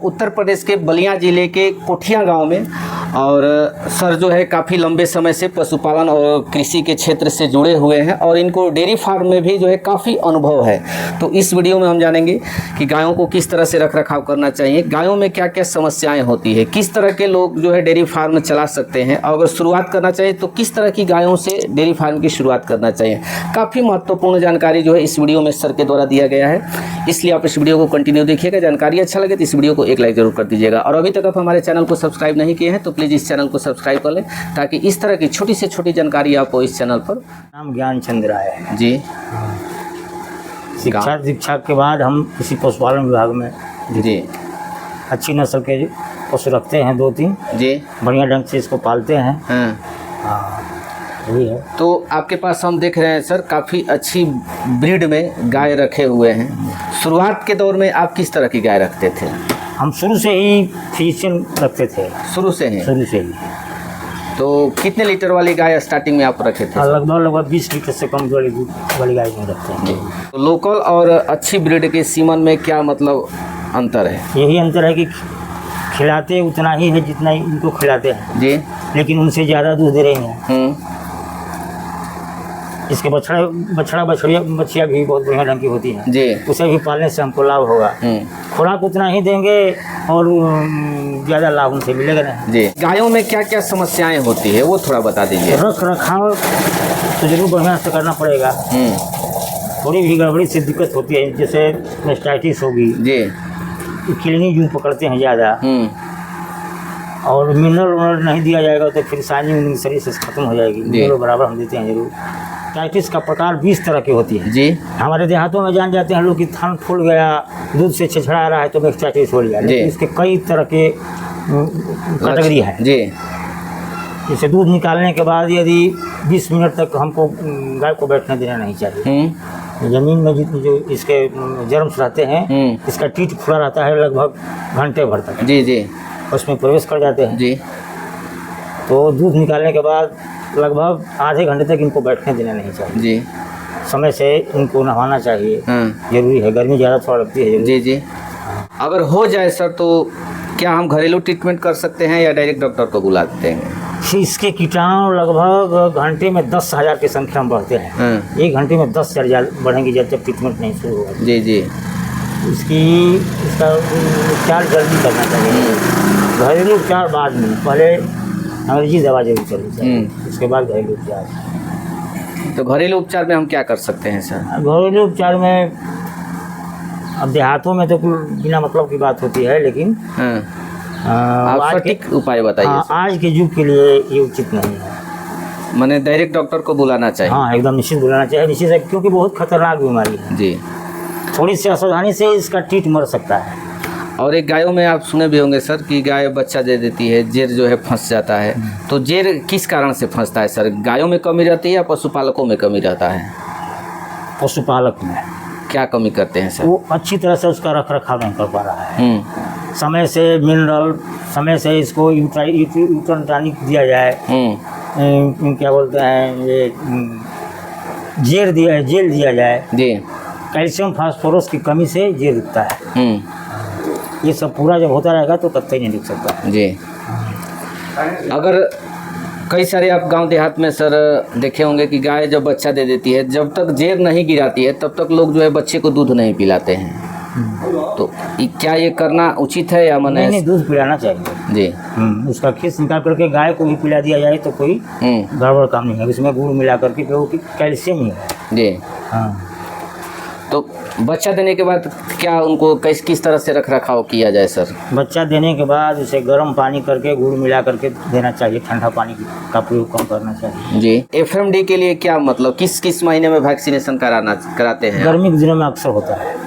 उत्तर प्रदेश के बलिया ज़िले के कोठिया गांव में। और सर जो है काफ़ी लंबे समय से पशुपालन और कृषि के क्षेत्र से जुड़े हुए हैं और इनको डेयरी फार्म में भी जो है काफ़ी अनुभव है। तो इस वीडियो में हम जानेंगे कि गायों को किस तरह से रख रखाव करना चाहिए, गायों में क्या क्या समस्याएं होती है, किस तरह के लोग जो है डेयरी फार्म चला सकते हैं, और अगर शुरुआत करना चाहिए तो किस तरह की गायों से डेयरी फार्म की शुरुआत करना चाहिए। काफ़ी महत्वपूर्ण जानकारी जो है इस वीडियो में सर के द्वारा दिया गया है, इसलिए आप इस वीडियो को कंटिन्यू देखिएगा। जानकारी अच्छा लगे तो इस वीडियो को एक लाइक जरूर कर दीजिएगा। और अभी तक आप हमारे चैनल को सब्सक्राइब नहीं किए हैं तो प्लीज़ इस चैनल को सब्सक्राइब कर लें, ताकि इस तरह की छोटी से छोटी जानकारी आपको इस चैनल पर। नाम ज्ञान चंद्र है जी। शिक्षा के बाद हम किसी पशुपालन विभाग में जी अच्छी नस्ल के पशु रखते हैं, 2-3 जी, बढ़िया ढंग से इसको पालते हैं। हाँ, यही है। तो आपके पास हम देख रहे हैं सर काफ़ी अच्छी ब्रीड में गाय रखे हुए हैं। शुरुआत के दौर में आप किस तरह की गाय रखते थे? हम शुरू से ही फ्रीजियन रखते थे। शुरू से ही? शुरू से ही। तो कितने लीटर वाली गाय स्टार्टिंग में आप रखे थे? लगभग 20 लीटर से कम वाली गाय में रखते हैं। तो लोकल और अच्छी ब्रीड के सीमन में क्या मतलब अंतर है? यही अंतर है कि खिलाते उतना ही है जितना इनको खिलाते हैं जी, लेकिन उनसे ज़्यादा दूध दे रहे हैं। इसके बछिया भी बहुत बढ़िया ढंग की होती है जी, उसे भी पालने से हमको लाभ होगा। खुराक उतना ही देंगे और ज़्यादा लाभ उनसे मिलेगा नहीं। जी। गायों में क्या क्या समस्याएं होती है वो थोड़ा बता दीजिए। रख रखाव तो जरूर बढ़िया से करना पड़ेगा। थोड़ी भी गड़बड़ी से दिक्कत होती है, जैसे मेस्टाइटिस होगी जी, किडनी जूं पकड़ते हैं ज़्यादा, और मिनरल नहीं दिया जाएगा तो फिर शाइनिंग शरीर से खत्म हो जाएगी। मिनरल बराबर हम देते हैं जरूर। टाइटिस का प्रकार 20 तरह के होती है जी। हमारे देहातों में जान जाते हैं लोग कि थन फूल गया, दूध से छछड़ा रहा है तो मेस्टाइटिस हो गया, लेकिन इसके कई तरह के कैटेगरी है जी। जैसे दूध निकालने के बाद यदि 20 मिनट तक हमको गाय को बैठने देना नहीं चाहिए। ज़मीन में जो इसके जर्म्स रहते हैं, इसका टीट खुला रहता है लगभग घंटे भर तक जी जी, उसमें प्रवेश कर जाते हैं जी। तो दूध निकालने के बाद लगभग आधे घंटे तक इनको बैठने देना नहीं चाहिए जी। समय से इनको नहवाना चाहिए, जरूरी है। गर्मी ज़्यादा थोड़ा लगती है जी जी। अगर हो जाए सर तो क्या हम घरेलू ट्रीटमेंट कर सकते हैं या डायरेक्ट डॉक्टर को बुलाते हैं? इसके कीटाणु लगभग घंटे में 10,000 की संख्या में बढ़ते हैं। एक घंटे में 10,000 बढ़ेंगे जब तक ट्रीटमेंट नहीं शुरू होगा जी जी। इसका उपचार जल्दी करना चाहिए। घरेलू उपचार बाद में, पहले अंग्रेजी दवा जरूर चलनी चाहिए, उसके बाद घरेलू उपचार। तो घरेलू उपचार में हम क्या कर सकते हैं सर? घरेलू उपचार में अब देहातों में तो बिना मतलब की बात होती है, लेकिन आप सटीक उपाय बताइए। आज के युग के लिए ये उचित नहीं है। मैंने डायरेक्ट डॉक्टर को बुलाना चाहिए? हाँ, एकदम निश्चित बुलाना चाहिए, निश्चित है, क्योंकि बहुत खतरनाक बीमारी है जी। थोड़ी सी असावधानी से इसका टीट मर सकता है। और एक गायों में आप सुने भी होंगे सर कि गाय बच्चा दे देती है, जेर जो है फंस जाता है। तो जेर किस कारण से फंसता है सर? गायों में कमी रहती है या पशुपालकों में कमी रहता है? पशुपालक में। क्या कमी करते हैं सर? वो अच्छी तरह से उसका रख रखाव नहीं कर पा रहा है। समय से मिनरल, समय से इसको यूट्रन टॉनिक दिया जाए, क्या बोलते हैं ये जेल दिया जाए जी। कैल्शियम फास्फोरस की कमी से जेल रुकता है। ये सब पूरा जब होता रहेगा तो तब तक नहीं रुक सकता जी। अगर कई सारे आप गांव देहात में सर देखे होंगे कि गाय जब बच्चा दे देती है, जब तक जेर नहीं गिराती है तब तक लोग जो है बच्चे को दूध नहीं पिलाते हैं। तो क्या ये करना उचित है या मने? नहीं, दूध पिलाना चाहिए जी। उसका खीस निकाल करके गाय को भी पिला दिया जाए तो कोई गड़बड़ काम नहीं है। इसमें गुड़ मिला करके क्योंकि कैल्शियम ही है जी। हाँ, तो बच्चा देने के बाद क्या उनको किस तरह से रख रखाव किया जाए सर? बच्चा देने के बाद उसे गर्म पानी करके गुड़ मिला करके देना चाहिए, ठंडा पानी का प्रयोग कम करना चाहिए जी। एफएमडी के लिए क्या मतलब किस महीने में वैक्सीनेशन कराते हैं? गर्मी के दिनों में अक्सर होता है।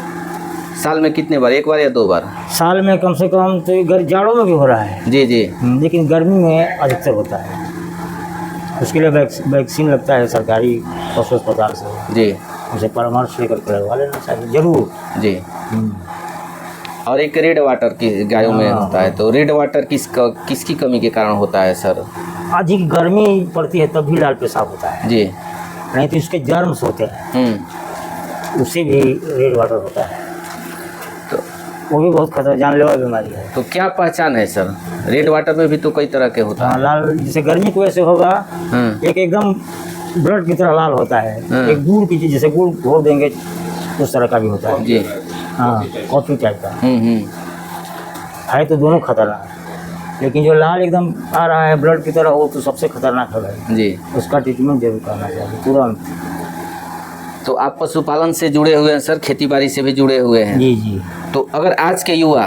साल में कितने बार? एक बार या 2 बार? साल में कम से कम, तो जाड़ों में भी हो रहा है जी जी, लेकिन गर्मी में अधिकतर होता है। उसके लिए वैक्सीन लगता है सरकारी पशु अस्पताल से जी। उसे परामर्श लेकर के लगवा लेना चाहिए जरूर जी। और एक रेड वाटर की गायों में होता है, तो रेड वाटर किसकी कमी के कारण होता है सर? अधिक गर्मी पड़ती है तब भी लाल पेशाब होता है जी, नहीं तो इसके जर्म्स होते हैं, उससे भी रेड वाटर होता है। तो वो भी बहुत खतरनाक जानलेवा बीमारी है। तो क्या पहचान है सर? रेड वाटर में भी तो कई तरह के होता हाँ, है। लाल जैसे गर्मी की वजह से होगा, हाँ। एक एकदम ब्लड की तरह लाल होता है, हाँ। एक गुड़ की चीज जैसे गुड़ घोर देंगे उस तरह का भी होता है। जी। हाँ, कॉफी टाइप का हम्म। है, तो दोनों खतरनाक है। लेकिन जो लाल एकदम आ रहा है ब्लड की तरह, वो तो सबसे खतरनाक है भाई। जी। उसका ट्रीटमेंट जरूर करना चाहिए तुरंत। तो आप पशुपालन से जुड़े हुए हैं सर, खेती बाड़ी से भी जुड़े हुए हैं। जी जी। तो अगर आज के युवा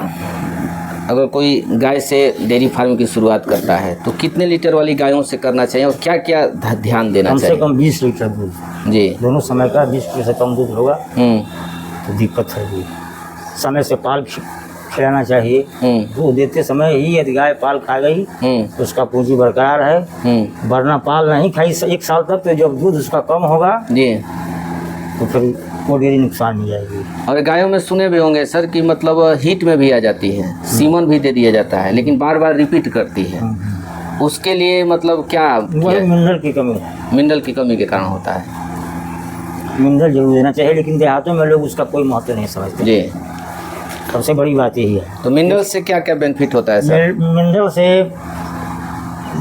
अगर कोई गाय से डेयरी फार्म की शुरुआत करता है तो कितने लीटर वाली गायों से करना चाहिए और क्या क्या ध्यान देना कम से चाहिए? कम 20 लीटर दूध, जी। दोनों समय का 20 लीटर से कम दूध होगा हम्म। तो दिक्कत है जी। समय से पाल खिलाना चाहिए। दूध देते समय ही यदि गाय पाल खा गई तो उसका पूंजी बरकरार है, वरना पाल नहीं खाई 1 साल तक, तो जब दूध उसका कम होगा जी तो फिर वो डेयरी नुकसान हो जाएगी। और गायों में सुने भी होंगे सर कि मतलब हीट में भी आ जाती है, सीमन भी दे दिया जाता है, लेकिन बार बार रिपीट करती है। उसके लिए मतलब क्या? वही मिनरल की कमी है। मिनरल की कमी के कारण होता है। मिनरल जरूर देना चाहिए, लेकिन देहातों में लोग उसका कोई महत्व नहीं समझते। जी। सबसे बड़ी बात यही है। तो मिनरल से क्या क्या बेनिफिट होता है सर? मिनरल से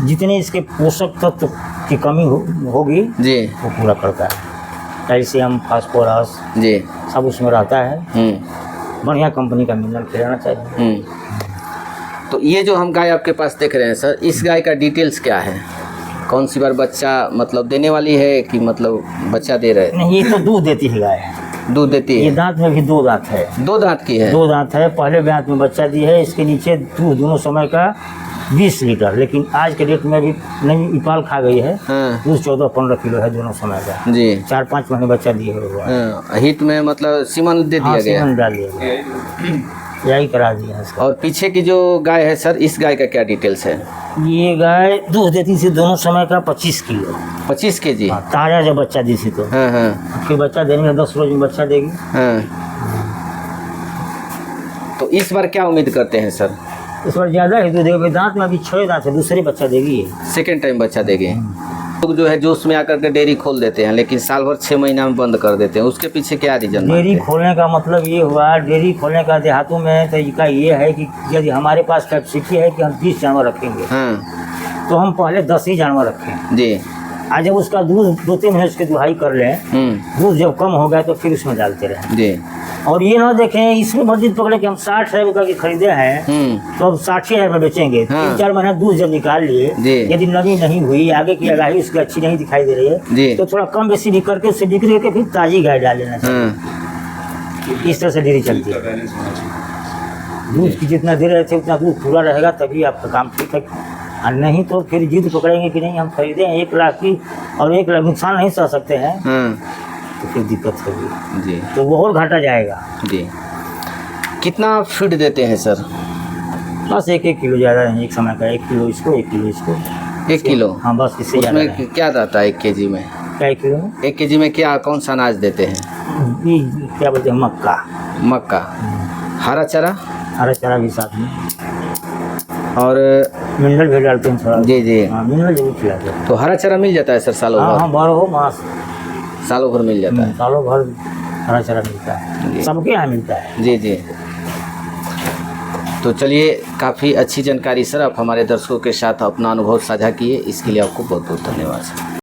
जितने इसके पोषक तत्व की कमी होगी जी। वो पूरा करता है। कैल्शियम, फास्फोरस जी। सब उसमें रहता है। बढ़िया कंपनी का मिनरल खिलाना चाहिए। तो ये जो हम गाय आपके पास देख रहे हैं सर, इस गाय का डिटेल्स क्या है? कौन सी बार बच्चा मतलब देने वाली है कि मतलब बच्चा दे रहे? नहीं, ये तो दूध देती है गाय। दूध देती ये है। दांत में भी 2 दांत है। 2 दांत की है? 2 दांत है। पहले दांत में बच्चा दी है, इसके नीचे दूध दोनों समय का 20 लीटर। लेकिन आज के डेट में भी नहीं पाल खा गई है। हाँ। दूध 14-15 किलो है दोनों समय का। जी। 4-5 महीने बच्चा दिए हुआ है। हाँ, हीट में मतलब सीमन दे दिया गया। सीमन डाल दिया गया, यही करा दिया है इसका। और पीछे की जो गाय है सर, इस गाय का क्या डिटेल्स है? ये गाय दूध देती थी दोनों समय का 25 किलो। 25 kg? ताजा जब बच्चा दी थी तो। हाँ। फिर बच्चा देने में 10 रोज में बच्चा देगी। हाँ। तो इस बार क्या उम्मीद करते हैं सर? इस बार ज़्यादा ही दूध देगी। दांत में अभी 6 दांत है, दूसरे बच्चा देगी। सेकेंड टाइम बच्चा देगी। लोग जो है जोश में आकर के डेयरी खोल देते हैं, लेकिन साल भर 6 महीना में बंद कर देते हैं। उसके पीछे क्या रीजन? डेयरी खोलने का मतलब ये हुआ, डेयरी खोलने का देहातों में तरीका ये है कि यदि हमारे पास कैपेसिटी है कि हम 20 जानवर रखेंगे, हाँ। तो हम पहले 10 ही जानवर रखें। जी। आज जब उसका दूध 2-3 महीने उसकी दुहाई कर लें, दूध जब कम हो गया तो फिर उसमें डालते रहें। जी। और ये ना देखें इसमें मस्जिद पकड़े कि हम 60,000 रुपये की खरीदे हैं तो अब 60,000 में बेचेंगे। हाँ। 3-4 महीना दूध जब निकाल लिए, यदि नमी नहीं हुई, आगे की आगाही उसकी अच्छी नहीं दिखाई दे रही है, तो थोड़ा कम बेसी भी करके उससे बिक्री करके फिर ताजी गाय डाल लेना चाहिए। इस तरह से डेयरी चलती है। दूध की जितना दे रहे थे उतना दूध पूरा रहेगा, तभी आपका काम ठीक है। और नहीं तो फिर जिद पकड़ेंगे कि नहीं हम खरीदे 1 लाख की और 1 लाख नुकसान नहीं सह सकते हैं, तो फिर दिक्कत होगी जी। तो वो और घाटा जाएगा जी। कितना फीड देते हैं सर? बस 1-1 किलो ज़्यादा नहीं, एक समय का 1 किलो इसको 1 किलो इसको। 1 किलो? हाँ, बस इससे ज़्यादा नहीं। उसमें क्या रहता है 1 kg में? क्या 1 किलो में? 1 kg में क्या कौन सा अनाज देते हैं? क्या बोलते हैं, मक्का। मक्का। हरा चारा? हरा चारा भी साथ में, और मिनरल भी डालते हैं थोड़ा। जी जी। हाँ, मिनरल जरूर खिलाते हैं। तो हरा चारा मिल जाता है सर सालों भर? हाँ, 12 मास सालों भर मिल जाता है? सालों भर हरा चारा मिलता है, सबके यहाँ मिलता है। जी जी। तो चलिए, काफ़ी अच्छी जानकारी सर आप हमारे दर्शकों के साथ अपना अनुभव साझा किए, इसके लिए आपको बहुत बहुत धन्यवाद सर।